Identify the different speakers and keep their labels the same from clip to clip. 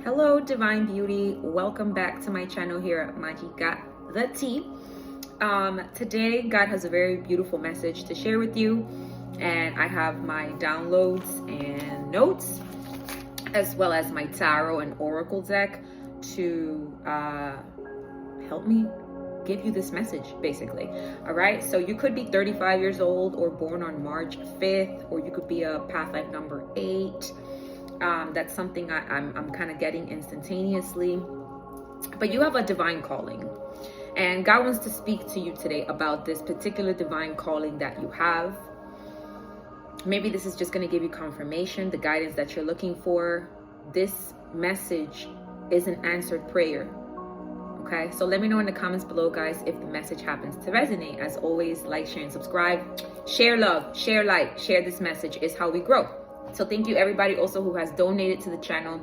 Speaker 1: Hello, Divine Beauty. Welcome back to my channel here at Maji the Tea. Today, God has a very beautiful message to share with you, and I have my downloads and notes, as well as my tarot and oracle deck to help me give you this message, basically. All right, so you could be 35 years old or born on March 5th, or you could be a path life number 8. That's something I'm kind of getting instantaneously. But you have a divine calling, and God wants to speak to you today about this particular divine calling that you have. Maybe this is just going to give you confirmation, the guidance that you're looking for. This message is an answered prayer. Okay, so let me know in the comments below, guys, if the message happens to resonate. As always, like, share, and subscribe. Share love, share light, share this message is how we grow. So thank you everybody also who has donated to the channel.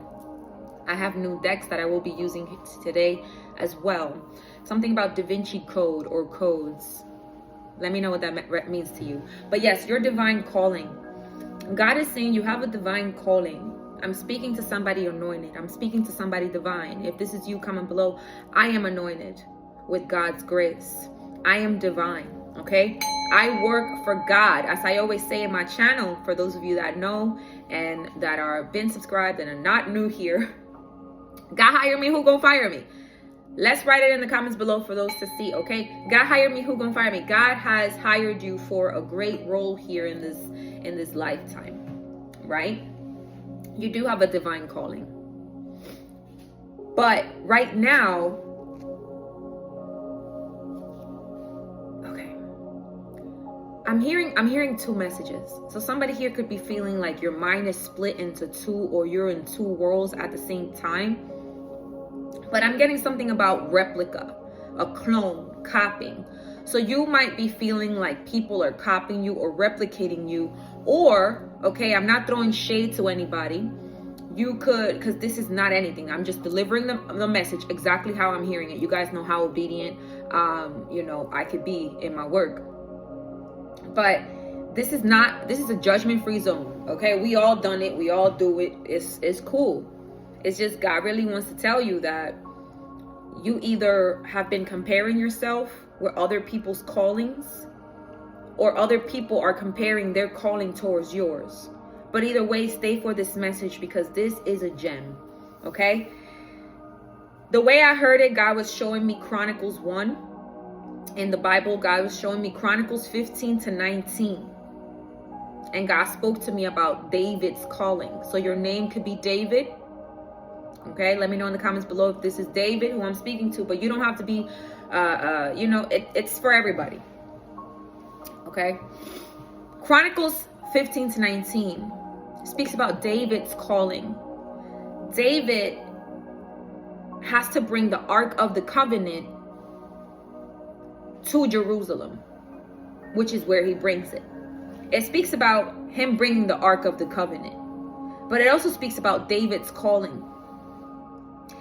Speaker 1: I have new decks that I will be using today as well. Something about Da Vinci Code or codes. Let me know what that means to you. But yes, your divine calling. God is saying you have a divine calling. I'm speaking to somebody anointed. I'm speaking to somebody divine. If this is you, comment below. I am anointed with God's grace. I am divine. Okay, I work for God, as I always say in my channel. For those of you that know and that are been subscribed and are not new here, God hire me, who gonna fire me? Let's write it in the comments below for those to see. Okay, God hire me, who gonna fire me? God has hired you for a great role here in this lifetime, right? You do have a divine calling, but right now, I'm hearing two messages. So somebody here could be feeling like your mind is split into two, or you're in two worlds at the same time. But I'm getting something about replica, a clone, copying. So you might be feeling like people are copying you or replicating you, or, okay, I'm not throwing shade to anybody. You could, because this is not anything. I'm just delivering the message exactly how I'm hearing it. You guys know how obedient, I could be in my work. But this is a judgment-free zone. Okay, we all done it, we all do it. It's cool. It's just God really wants to tell you that you either have been comparing yourself with other people's callings, or other people are comparing their calling towards yours. But either way, stay for this message, because this is a gem. Okay, the way I heard it, God was showing me Chronicles 1 in the Bible. God was showing me Chronicles 15 to 19. And God spoke to me about David's calling. So your name could be David. Okay, let me know in the comments below if this is David who I'm speaking to. But you don't have to be, it's for everybody. Okay. Chronicles 15 to 19 speaks about David's calling. David has to bring the Ark of the Covenant to Jerusalem, which is where he brings it. It speaks about him bringing the Ark of the Covenant, but it also speaks about David's calling.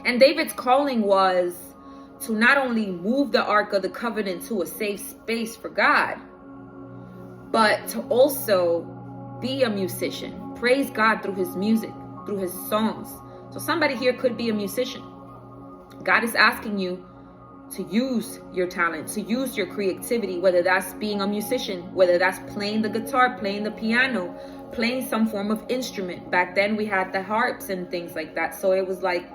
Speaker 1: And David's calling was to not only move the Ark of the Covenant to a safe space for God, but to also be a musician, praise God through his music, through his songs. So somebody here could be a musician. God is asking you to use your talent, to use your creativity, whether that's being a musician, whether that's playing the guitar, playing the piano, playing some form of instrument. Back then we had the harps and things like that. So it was like,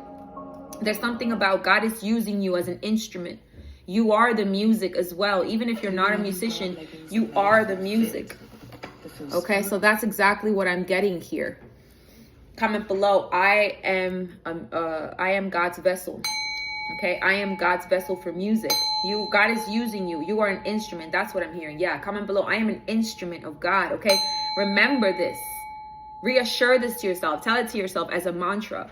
Speaker 1: there's something about God is using you as an instrument. You are the music as well. Even if you're not a musician, you are the music. Okay, so that's exactly what I'm getting here. Comment below. I am God's vessel. Okay, I am God's vessel for music. God is using you. You are an instrument. That's what I'm hearing. Yeah, comment below. I am an instrument of God. Okay, remember this. Reassure this to yourself. Tell it to yourself as a mantra.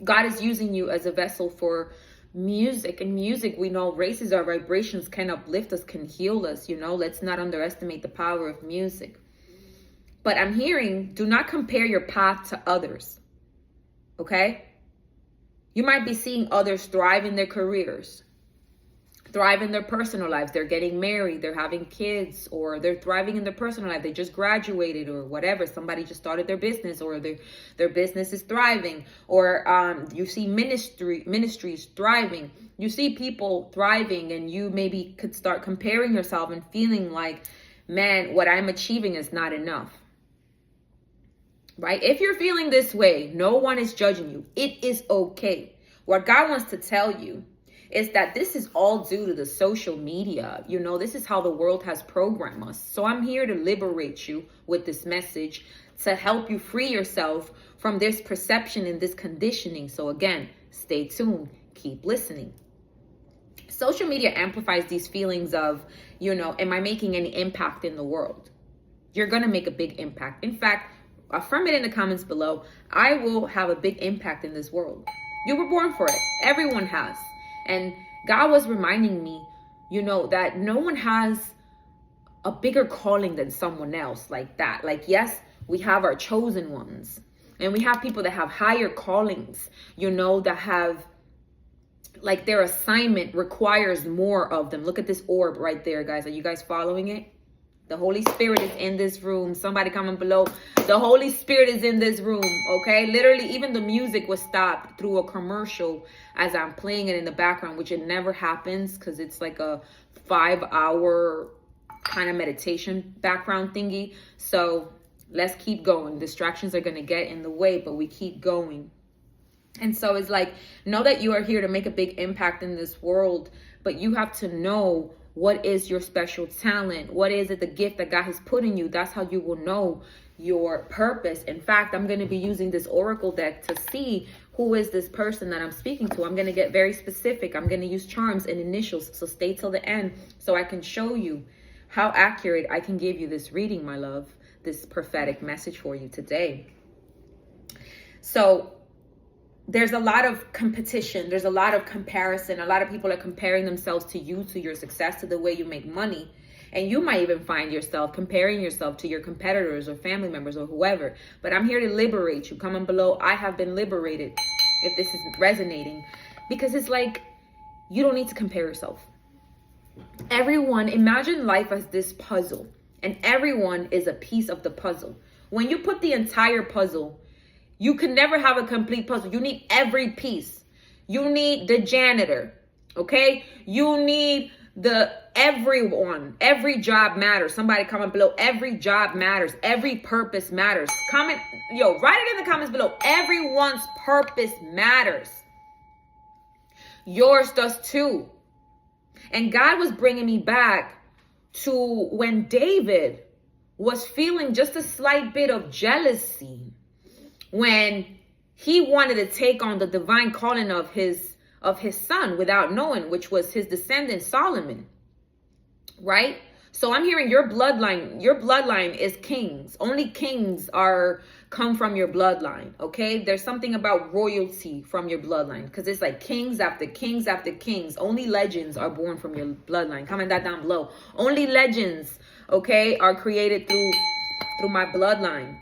Speaker 1: God is using you as a vessel for music. And music, we know, raises our vibrations, can uplift us, can heal us. Let's not underestimate the power of music. But I'm hearing, do not compare your path to others. Okay? You might be seeing others thrive in their careers. thrive in their personal lives. They're getting married, they're having kids, or they're thriving in their personal life. They just graduated or whatever. Somebody just started their business, or their business is thriving. Or you see ministries thriving. You see people thriving, and you maybe could start comparing yourself and feeling like, man, what I'm achieving is not enough. Right? If you're feeling this way, no one is judging you. It is okay. What God wants to tell you is that this is all due to the social media. You know, this is how the world has programmed us. So I'm here to liberate you with this message, to help you free yourself from this perception and this conditioning. So again, stay tuned, keep listening. Social media amplifies these feelings of, you know, am I making any impact in the world? You're going to make a big impact. In fact, affirm it in the comments below. I will have a big impact in this world. You were born for it. Everyone has. And God was reminding me, you know, that no one has a bigger calling than someone else like that. Like, yes, we have our chosen ones, and we have people that have higher callings, you know, that have, like, their assignment requires more of them. Look at this orb right there, guys. Are you guys following it? The Holy Spirit is in this room. Somebody comment below. The Holy Spirit is in this room, okay? Literally, even the music was stopped through a commercial as I'm playing it in the background, which it never happens because it's like a 5-hour kind of meditation background thingy. So let's keep going. Distractions are going to get in the way, but we keep going. And so it's like, know that you are here to make a big impact in this world, but you have to know what is your special talent. What is it, the gift that God has put in you? That's how you will know your purpose. In fact, I'm going to be using this oracle deck to see who is this person that I'm speaking to. I'm going to get very specific. I'm going to use charms and initials. So stay till the end so I can show you how accurate I can give you this reading, my love, this prophetic message for you today. So there's a lot of competition. There's a lot of comparison. A lot of people are comparing themselves to you, to your success, to the way you make money. And you might even find yourself comparing yourself to your competitors or family members or whoever. But I'm here to liberate you. Comment below. I have been liberated, if this is resonating. Because it's like, you don't need to compare yourself. Everyone, imagine life as this puzzle. And everyone is a piece of the puzzle. When you put the entire puzzle, you can never have a complete puzzle. You need every piece. You need the janitor, okay? You need everyone. Every job matters. Somebody comment below. Every job matters. Every purpose matters. Comment, write it in the comments below. Everyone's purpose matters. Yours does too. And God was bringing me back to when David was feeling just a slight bit of jealousy when he wanted to take on the divine calling of his son without knowing, which was his descendant Solomon, right? So I'm hearing your bloodline is kings. Only kings come from your bloodline, okay? There's something about royalty from your bloodline, because it's like kings after kings after kings. Only legends are born from your bloodline. Comment that down below. Only legends, okay, are created through my bloodline.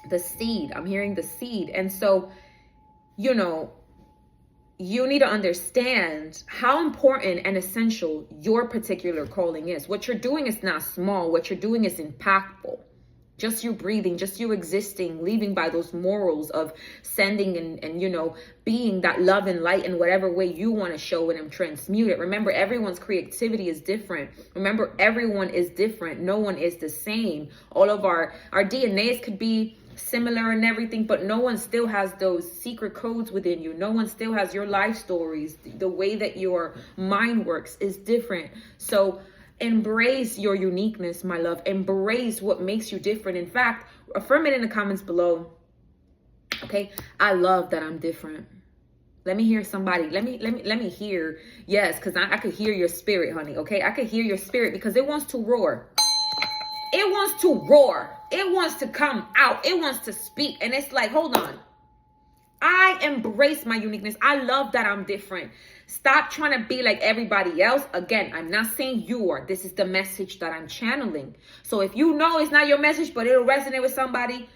Speaker 1: The seed. I'm hearing the seed. And so, you need to understand how important and essential your particular calling is. What you're doing is not small. What you're doing is impactful. Just you breathing, just you existing, living by those morals of sending and being that love and light in whatever way you want to show it and transmute it. Remember, everyone's creativity is different. Remember, everyone is different. No one is the same. All of our DNAs could be similar and everything, but no one still has those secret codes within you. No one still has your life stories. The way that your mind works is different. So embrace your uniqueness, my love. Embrace what makes you different. In fact, affirm it in the comments below. Okay, I love that I'm different. Let me hear somebody. Let me hear. Yes, because I could hear your spirit, honey. Okay, I could hear your spirit because it wants to roar. It wants to roar. It wants to come out. It wants to speak. And it's like, hold on. I embrace my uniqueness. I love that I'm different. Stop trying to be like everybody else. Again, I'm not saying you are. This is the message that I'm channeling. So if you know it's not your message, but it'll resonate with somebody,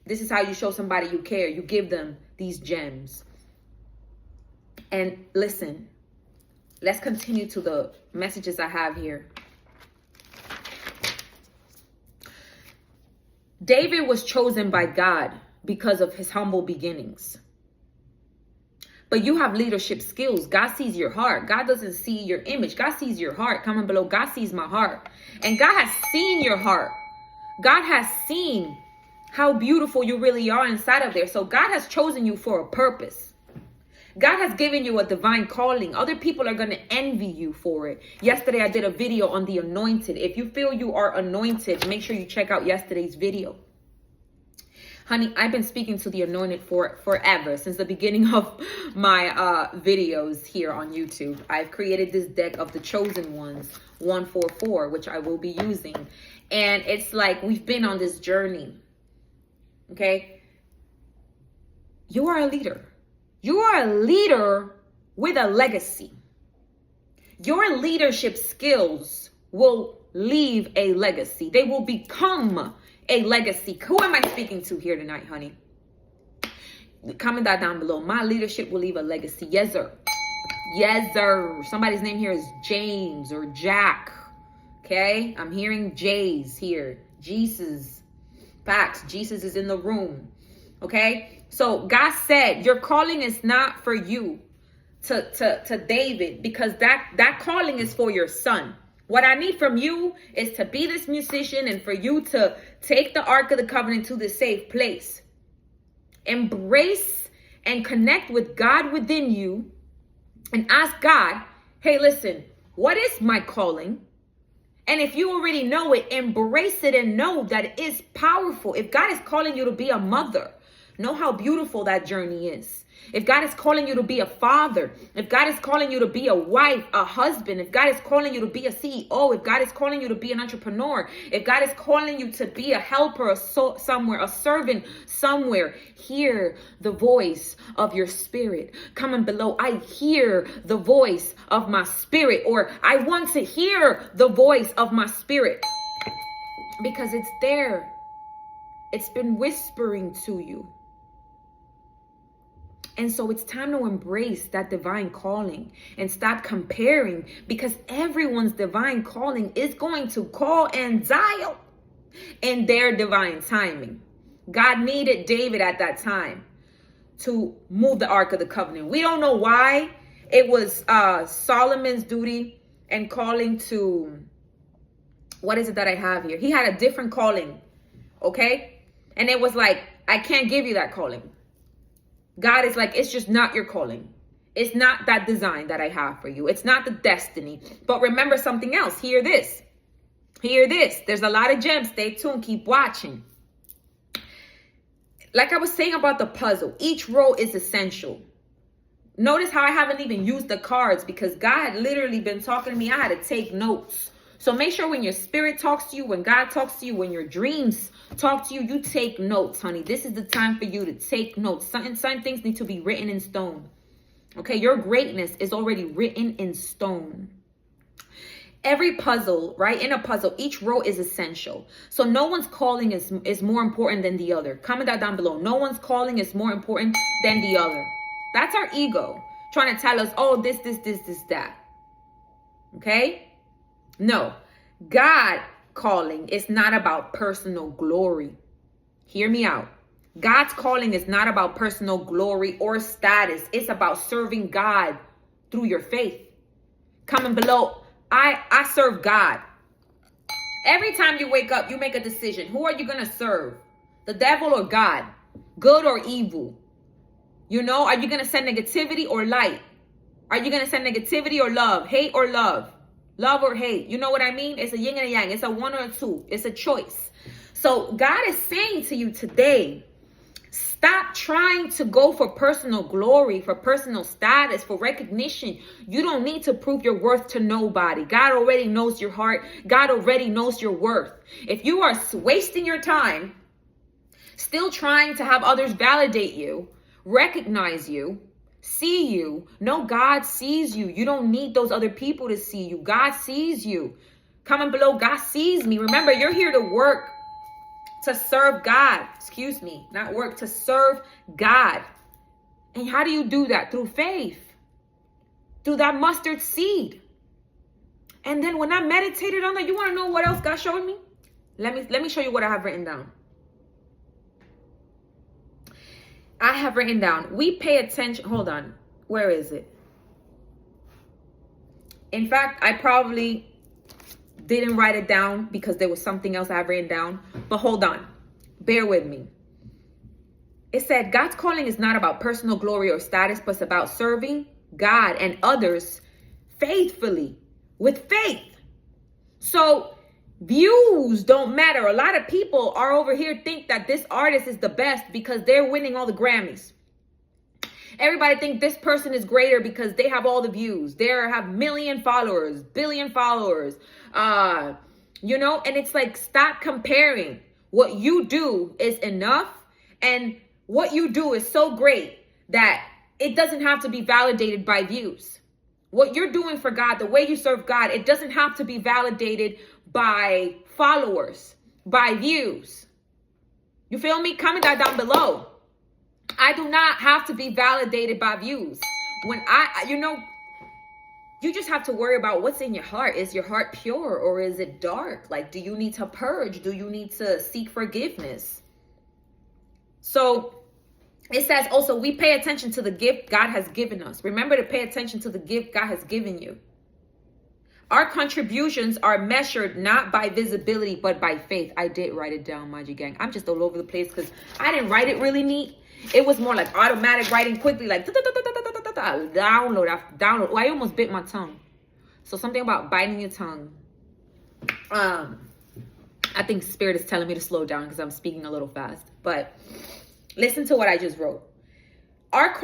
Speaker 1: this is how you show somebody you care. You give them these gems. And listen, Let's continue to the messages I have here. David was chosen by God because of his humble beginnings. But you have leadership skills. God sees your heart. God doesn't see your image. God sees your heart. Comment below. God sees my heart. And God has seen your heart. God has seen how beautiful you really are inside of there. So God has chosen you for a purpose. God has given you a divine calling. Other people are going to envy you for it. Yesterday, I did a video on the anointed. If you feel you are anointed, make sure you check out yesterday's video. Honey, I've been speaking to the anointed for forever, since the beginning of my videos here on YouTube. I've created this deck of the chosen ones, 144, which I will be using. And it's like we've been on this journey. Okay? You are a leader. You are a leader with a legacy. Your leadership skills will leave a legacy. They will become a legacy. Who am I speaking to here tonight, honey? Comment that down below. My leadership will leave a legacy. Yes, sir. Yes, sir. Somebody's name here is James or Jack. Okay? I'm hearing J's here. Jesus. Facts. Jesus is in the room. Okay? So God said your calling is not for you to David, because that calling is for your son. What I need from you is to be this musician and for you to take the Ark of the Covenant to the safe place. Embrace and connect with God within you and ask God, hey, listen, what is my calling? And if you already know it, embrace it and know that it is powerful. If God is calling you to be a mother, know how beautiful that journey is. If God is calling you to be a father, if God is calling you to be a wife, a husband, if God is calling you to be a CEO, if God is calling you to be an entrepreneur, if God is calling you to be a helper somewhere, a servant somewhere, hear the voice of your spirit. Comment below, I hear the voice of my spirit, or I want to hear the voice of my spirit, because it's there. It's been whispering to you. And so it's time to embrace that divine calling and stop comparing, because everyone's divine calling is going to call and dial in their divine timing. God needed David at that time to move the Ark of the Covenant. We don't know why. It was Solomon's duty and calling to, what is it that I have here? He had a different calling, okay? And it was like, I can't give you that calling. God is like, it's just not your calling. It's not that design that I have for you. It's not the destiny. But remember something else. Hear this. Hear this. There's a lot of gems. Stay tuned. Keep watching. Like I was saying about the puzzle, each row is essential. Notice how I haven't even used the cards, because God had literally been talking to me. I had to take notes. So make sure when your spirit talks to you, when God talks to you, when your dreams talk to you, you take notes, honey. This is the time for you to take notes. Some things need to be written in stone. Okay, your greatness is already written in stone. Every puzzle, right? In a puzzle, each row is essential. So no one's calling is more important than the other. Comment that down below. No one's calling is more important than the other. That's our ego trying to tell us, oh, this, that. Okay? No, God calling is not about personal glory. Hear me out. God's calling is not about personal glory or status. It's about serving God through your faith. Comment below, I serve God. Every time you wake up, you make a decision. Who are you going to serve? The devil or God? Good or evil? You know, are you going to send negativity or light? Are you going to send negativity or love? Hate or love? Love or hate? You know what I mean? It's a yin and a yang. It's a one or a two. It's a choice. So God is saying to you today, stop trying to go for personal glory, for personal status, for recognition. You don't need to prove your worth to nobody. God already knows your heart. God already knows your worth. If you are wasting your time still trying to have others validate you, recognize you, see you, no, God sees you. You don't need those other people to see you. God sees you. Comment below, God sees me. Remember, you're here to work, to serve God. Excuse me, not work, to serve God. And how do you do that? Through faith. through that mustard seed. And then when I meditated on that, you want to know what else God showed me? Let me show you what I have written down. I have written down, we pay attention. Hold on. Where is it? In fact, I probably didn't write it down because there was something else I have written down. But hold on. Bear with me. It said, God's calling is not about personal glory or status, but it's about serving God and others faithfully, with faith. So views don't matter. A lot of people are over here think that this artist is the best because they're winning all the Grammys. Everybody think this person is greater because they have all the views. They have million followers, billion followers, and it's like, stop comparing. What you do is enough, and what you do is so great that it doesn't have to be validated by views. What you're doing for God, the way you serve God, it doesn't have to be validated by followers, by views. You feel me? Comment that down below. I do not have to be validated by views. When you just have to worry about what's in your heart. Is your heart pure or is it dark? Like, do you need to purge? Do you need to seek forgiveness? So it says also, we pay attention to the gift God has given us. Remember to pay attention to the gift God has given you. Our contributions are measured not by visibility, but by faith. I did write it down, Maji Gang. I'm just all over the place because I didn't write it really neat. It was more like automatic writing quickly, like download. Oh, I almost bit my tongue. So something about biting your tongue. I think Spirit is telling me to slow down because I'm speaking a little fast. But listen to what I just wrote. Our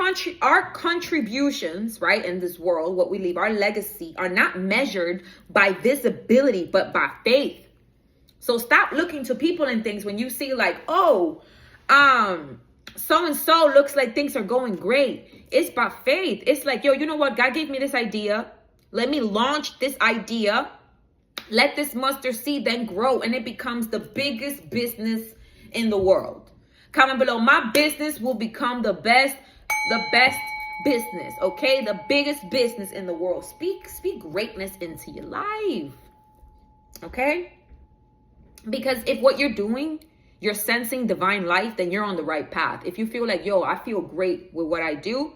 Speaker 1: contributions, right, in this world, what we leave, our legacy, are not measured by visibility, but by faith. So stop looking to people and things when you see like, oh, so-and-so looks like things are going great. It's by faith. It's like, yo, you know what? God gave me this idea. Let me launch this idea. Let this mustard seed then grow, and it becomes the biggest business in the world. Comment below. My business will become the best business. Okay, the biggest business in the world. Speak greatness into your life. Okay, because if what you're doing, you're sensing divine life, then you're on the right path. If you feel like, yo, I feel great with what I do,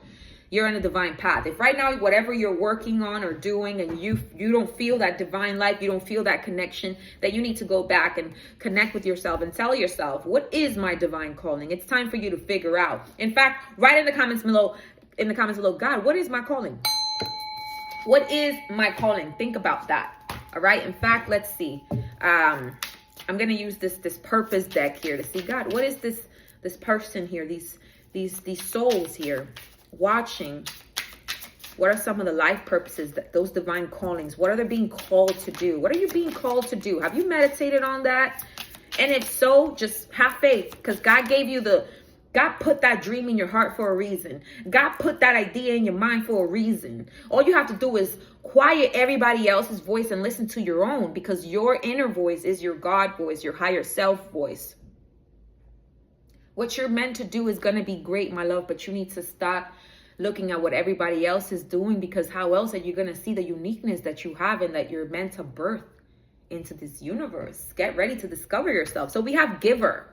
Speaker 1: you're on a divine path. If right now, whatever you're working on or doing, and you don't feel that divine life, you don't feel that connection, that you need to go back and connect with yourself and tell yourself, what is my divine calling? It's time for you to figure out. In fact, write in the comments below, God, what is my calling? What is my calling? Think about that. All right. In fact, let's see. I'm going to use this purpose deck here to see, God, what is this person here, these souls here watching? What are some of the life purposes, those divine callings? What are they being called to do? What are you being called to do? Have you meditated on that? And if so, just have faith, because God put that dream in your heart for a reason. God put that idea in your mind for a reason. All you have to do is quiet everybody else's voice and listen to your own, because your inner voice is your God voice, your higher self voice. What you're meant to do is going to be great, my love, but you need to stop looking at what everybody else is doing, because how else are you going to see the uniqueness that you have and that you're meant to birth into this universe? Get ready to discover yourself. So we have giver.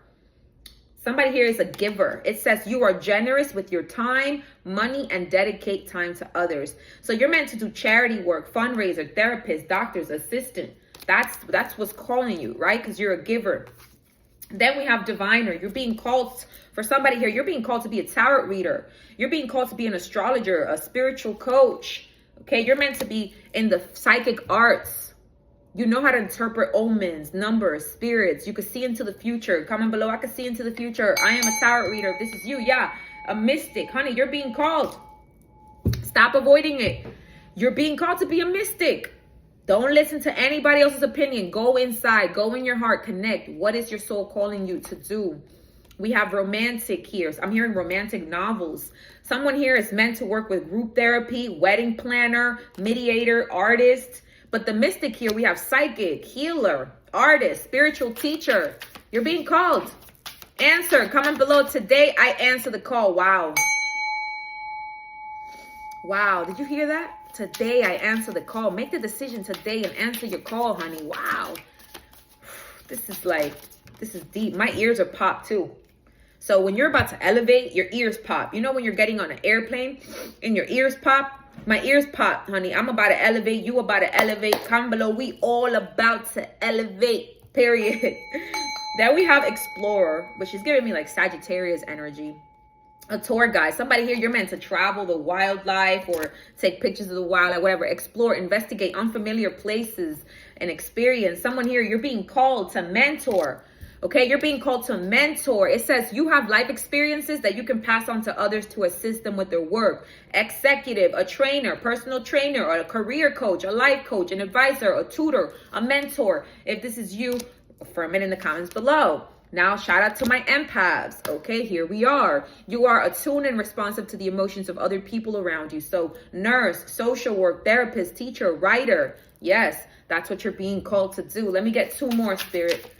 Speaker 1: Somebody here is a giver. It says you are generous with your time, money, and dedicate time to others. So you're meant to do charity work, fundraiser, therapist, doctors, assistant. That's what's calling you, right? Because you're a giver. Then we have diviner. You're being called, for somebody here, you're being called to be a tarot reader. You're being called to be an astrologer, a spiritual coach. Okay, you're meant to be in the psychic arts. You know how to interpret omens, numbers, spirits. You can see into the future. Comment below. I can see into the future. I am a tarot reader. If this is you, yeah, a mystic. Honey, you're being called. Stop avoiding it. You're being called to be a mystic. Don't listen to anybody else's opinion. Go inside. Go in your heart. Connect. What is your soul calling you to do? We have romantic here. I'm hearing romantic novels. Someone here is meant to work with group therapy, wedding planner, mediator, artist. But the mystic here, we have psychic, healer, artist, spiritual teacher. You're being called. Answer. Comment below. Today, I answer the call. Wow. Wow. Did you hear that? Today, I answer the call. Make the decision today and answer your call, honey. Wow. This is deep. My ears are popped too. So when you're about to elevate, your ears pop. You know when you're getting on an airplane and your ears pop? My ears pop, honey. I'm about to elevate. You about to elevate. Comment below. We all about to elevate. Period. Then we have Explorer, but she's giving me like Sagittarius energy. A tour guide, somebody here, you're meant to travel the wildlife or take pictures of the wildlife, whatever. Explore, investigate unfamiliar places and experience. Someone here, you're being called to mentor. Okay, you're being called to mentor. It says you have life experiences that you can pass on to others to assist them with their work. Executive, a trainer, personal trainer, or a career coach, a life coach, an advisor, a tutor, a mentor. If this is you, affirm it in the comments below. Now, shout out to my empaths. Okay, here we are. You are attuned and responsive to the emotions of other people around you. So, nurse, social work, therapist, teacher, writer. Yes, that's what you're being called to do. Let me get 2 more, Spirit.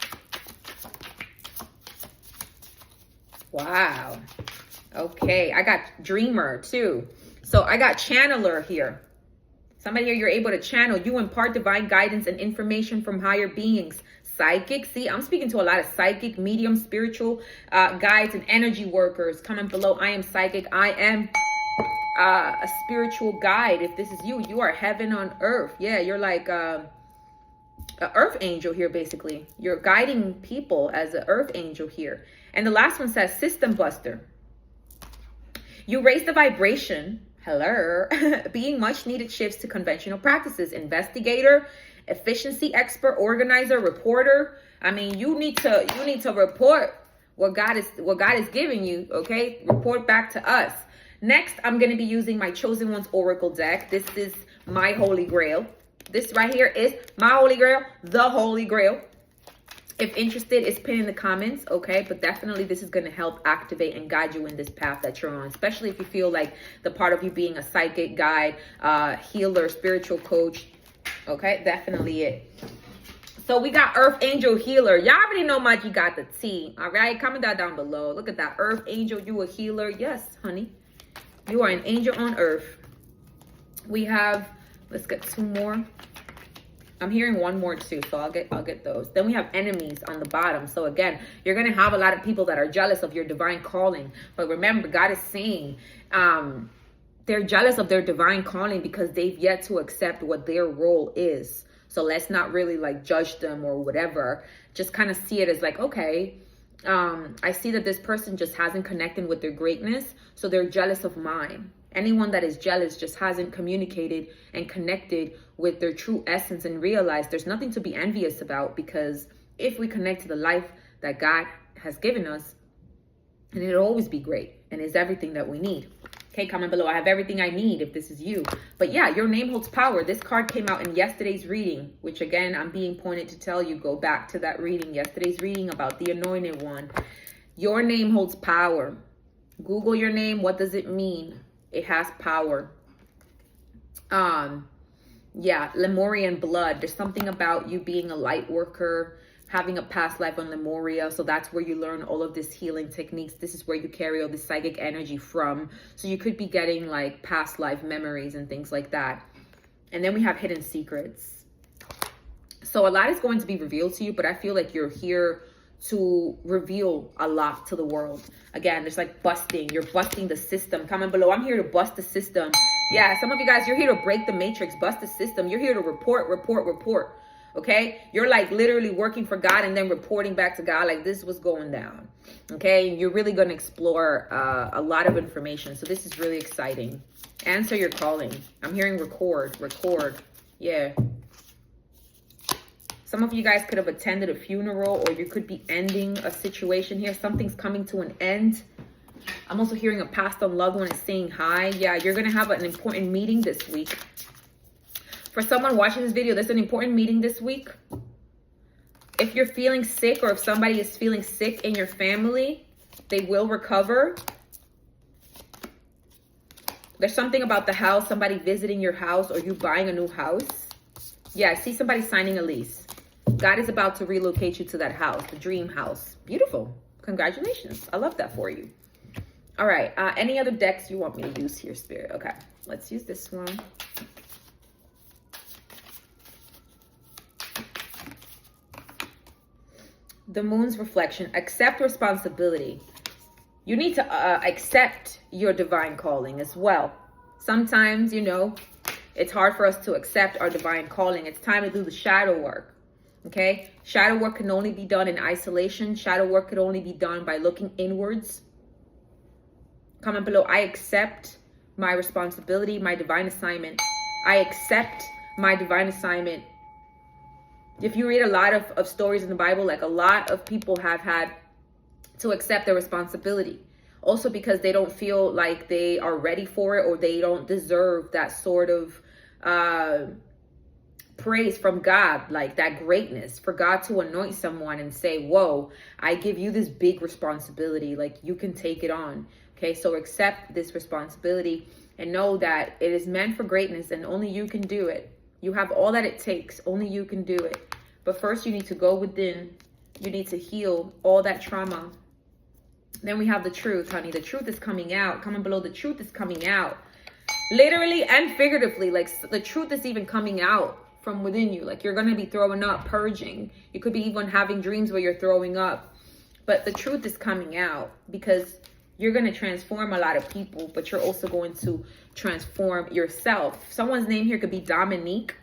Speaker 1: Wow. Okay, I got dreamer too. So I got channeler here. Somebody here, you're able to channel. You impart divine guidance and information from higher beings. Psychic. See, I'm speaking to a lot of psychic, medium, spiritual guides and energy workers. Comment below. I am psychic. I am a spiritual guide. If this is you, you are heaven on earth. Yeah, you're like an earth angel here, basically. You're guiding people as an earth angel here. And the last one says system buster. You raise the vibration. Hello. Being much needed shifts to conventional practices. Investigator, efficiency expert, organizer, reporter. I mean, you need to report what God is giving you, okay? Report back to us. Next, I'm going to be using my Chosen Ones Oracle deck. This is my Holy Grail. This right here is my Holy Grail, the Holy Grail. If interested, it's pinned in the comments, okay? But definitely this is going to help activate and guide you in this path that you're on, especially if you feel like the part of you being a psychic guide, healer, spiritual coach, okay? Definitely it. So we got Earth Angel Healer. Y'all already know Maji got the tea, all right? Comment that down below. Look at that. Earth Angel, you a healer. Yes, honey. You are an angel on earth. We have, let's get 2 more. I'm hearing 1 more too, so I'll get those. Then we have enemies on the bottom. So again, you're going to have a lot of people that are jealous of your divine calling. But remember, God is saying they're jealous of their divine calling because they've yet to accept what their role is. So let's not really like judge them or whatever. Just kind of see it as like, okay, I see that this person just hasn't connected with their greatness. So they're jealous of mine. Anyone that is jealous just hasn't communicated and connected with their true essence and realized there's nothing to be envious about, because if we connect to the life that God has given us, and it'll always be great and is everything that we need. Okay, comment below. I have everything I need if this is you. But yeah, your name holds power. This card came out in yesterday's reading, which again, I'm being pointed to tell you, go back to that reading, yesterday's reading about the anointed one. Your name holds power. Google your name. What does it mean? It has power. Yeah, Lemurian blood. There's something about you being a light worker, having a past life on Lemuria. So that's where you learn all of this healing techniques. This is where you carry all this psychic energy from. So you could be getting like past life memories and things like that. And then we have hidden secrets. So a lot is going to be revealed to you, but I feel like you're here to reveal a lot to the world. Again, there's like busting. You're busting the system. Comment below. I'm here to bust the system. Yeah, some of you guys, you're here to break the matrix, bust the system. You're here to report. Okay, you're like literally working for God and then reporting back to God like this was going down. Okay, you're really going to explore a lot of information. So this is really exciting. Answer your calling. I'm hearing record. Yeah. Some of you guys could have attended a funeral, or you could be ending a situation here. Something's coming to an end. I'm also hearing a passed on loved one is saying hi. Yeah, you're going to have an important meeting this week. For someone watching this video, there's an important meeting this week. If you're feeling sick, or if somebody is feeling sick in your family, they will recover. There's something about the house, somebody visiting your house, or you buying a new house. Yeah, I see somebody signing a lease. God is about to relocate you to that house, the dream house. Beautiful. Congratulations. I love that for you. All right. Any other decks you want me to use here, Spirit? Okay. Let's use this one. the moon's reflection, accept responsibility. You need to accept your divine calling as well. Sometimes, you know, it's hard for us to accept our divine calling. It's time to do the shadow work. Okay? Shadow work can only be done in isolation. Shadow work could only be done by looking inwards. Comment below. I accept my responsibility, my divine assignment. I accept my divine assignment. If you read a lot of stories in the Bible, like a lot of people have had to accept their responsibility. Also because they don't feel like they are ready for it, or they don't deserve that sort of praise from God, like that greatness, for God to anoint someone and say, whoa, I give you this big responsibility, like you can take it on. Okay, so accept this responsibility and know that it is meant for greatness and only you can do it. You have all that it takes, only you can do it. But first you need to go within. You need to heal all that trauma. Then we have the truth, honey. The truth is coming out. Comment below. The truth is coming out. Literally and figuratively. Like the truth is even coming out from within you. Like you're going to be throwing up, purging. You could be even having dreams where you're throwing up. But the truth is coming out because you're going to transform a lot of people. But you're also going to transform yourself. Someone's name here could be Dominique.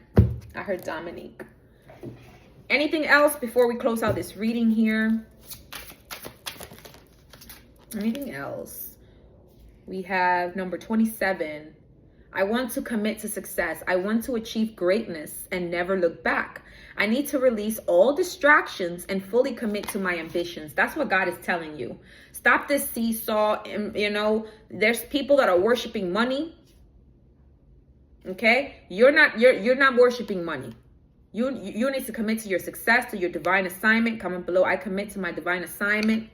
Speaker 1: I heard Dominique. Anything else before we close out this reading here? Anything else? We have number 27. I want to commit to success. I want to achieve greatness and never look back. I need to release all distractions and fully commit to my ambitions. That's what God is telling you. Stop this seesaw. And, you know, there's people that are worshiping money. Okay? You're not worshiping money. You need to commit to your success, to your divine assignment. Comment below. I commit to my divine assignment.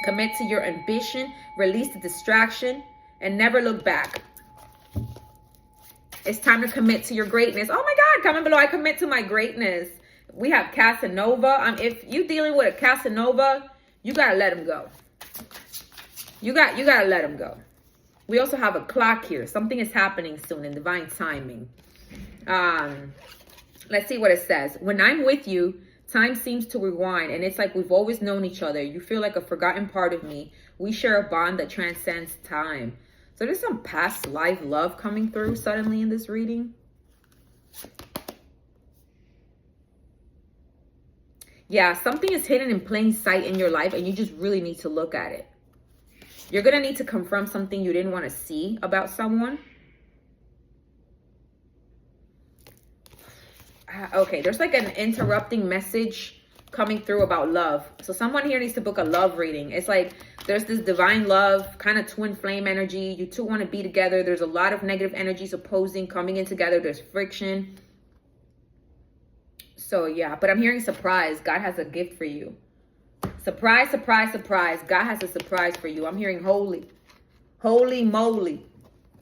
Speaker 1: Commit to your ambition. Release the distraction and never look back. It's time to commit to your greatness. Oh my God, comment below. I commit to my greatness. We have Casanova. If you're dealing with a Casanova, you got to let him go. You got to let him go. We also have a clock here. Something is happening soon in divine timing. Let's see what it says. When I'm with you, time seems to rewind, and it's like we've always known each other. You feel like a forgotten part of me. We share a bond that transcends time. So there's some past life love coming through suddenly in this reading. Yeah, something is hidden in plain sight in your life, and you just really need to look at it. You're going to need to confront something you didn't want to see about someone. Okay, there's like an interrupting message coming through about love. So someone here needs to book a love reading. It's like there's this divine love, kind of twin flame energy. You two want to be together. There's a lot of negative energies opposing, coming in together. There's friction. So yeah, but I'm hearing surprise. God has a gift for you. Surprise, surprise, surprise. God has a surprise for you. I'm hearing holy. Holy moly.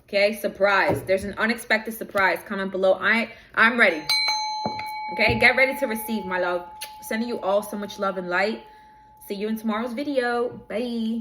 Speaker 1: Okay, surprise. There's an unexpected surprise. Comment below. I'm ready. Okay, get ready to receive, my love. Sending you all so much love and light. See you in tomorrow's video. Bye.